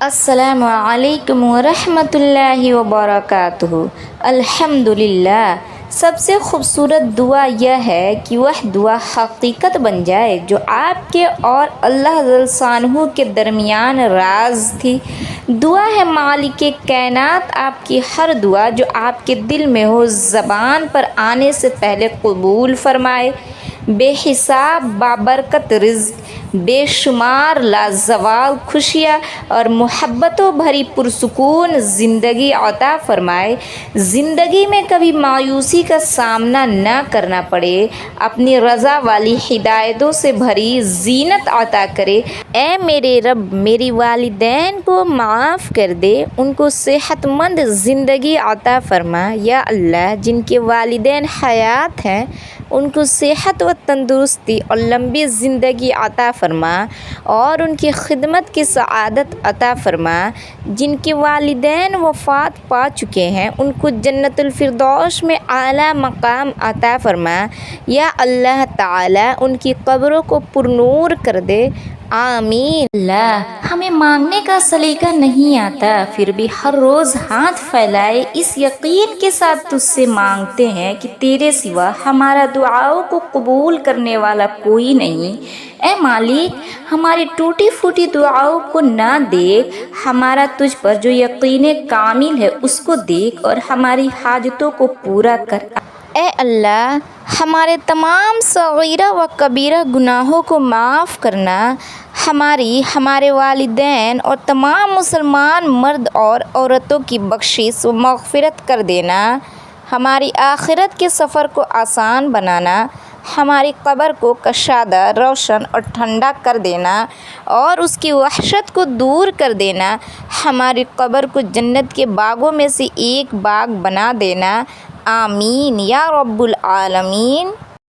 السلام علیکم ورحمۃ اللہ وبرکاتہ۔ الحمدللہ، سب سے خوبصورت دعا یہ ہے کہ وہ دعا حقیقت بن جائے جو آپ کے اور اللہ جل شانہ کے درمیان راز تھی۔ دعا ہے مالک کائنات آپ کی ہر دعا جو آپ کے دل میں ہو زبان پر آنے سے پہلے قبول فرمائے۔ بے حساب بابرکت رزق، بے شمار لازوال خوشیاں اور محبتوں بھری پرسکون زندگی عطا فرمائے۔ زندگی میں کبھی مایوسی کا سامنا نہ کرنا پڑے، اپنی رضا والی ہدایتوں سے بھری زینت عطا کرے۔ اے میرے رب، میری والدین کو معاف کر دے، ان کو صحت مند زندگی عطا فرما۔ یا اللہ، جن کے والدین حیات ہیں ان کو صحت و تندرستی اور لمبی زندگی عطا فرما اور ان کی خدمت کی سعادت عطا فرما۔ جن کے والدین وفات پا چکے ہیں ان کو جنت الفردوس میں اعلیٰ مقام عطا فرما۔ یا اللہ تعالی ان کی قبروں کو پرنور کر دے، آمین۔ اللہ، ہمیں مانگنے کا سلیقہ نہیں آتا، پھر بھی ہر روز ہاتھ پھیلائے اس یقین کے ساتھ تجھ سے مانگتے ہیں کہ تیرے سوا ہمارا دعاؤں کو قبول کرنے والا کوئی نہیں۔ اے مالک، ہماری ٹوٹی پھوٹی دعاؤں کو نہ دیکھ، ہمارا تجھ پر جو یقین کامل ہے اس کو دیکھ اور ہماری حاجتوں کو پورا کر۔ اے اللہ، ہمارے تمام صغیرہ و کبیرہ گناہوں کو معاف کرنا، ہمارے والدین اور تمام مسلمان مرد اور عورتوں کی بخشش و مغفرت کر دینا، ہماری آخرت کے سفر کو آسان بنانا، ہماری قبر کو کشادہ، روشن اور ٹھنڈا کر دینا اور اس کی وحشت کو دور کر دینا، ہماری قبر کو جنت کے باغوں میں سے ایک باغ بنا دینا، آمین یا رب العالمین۔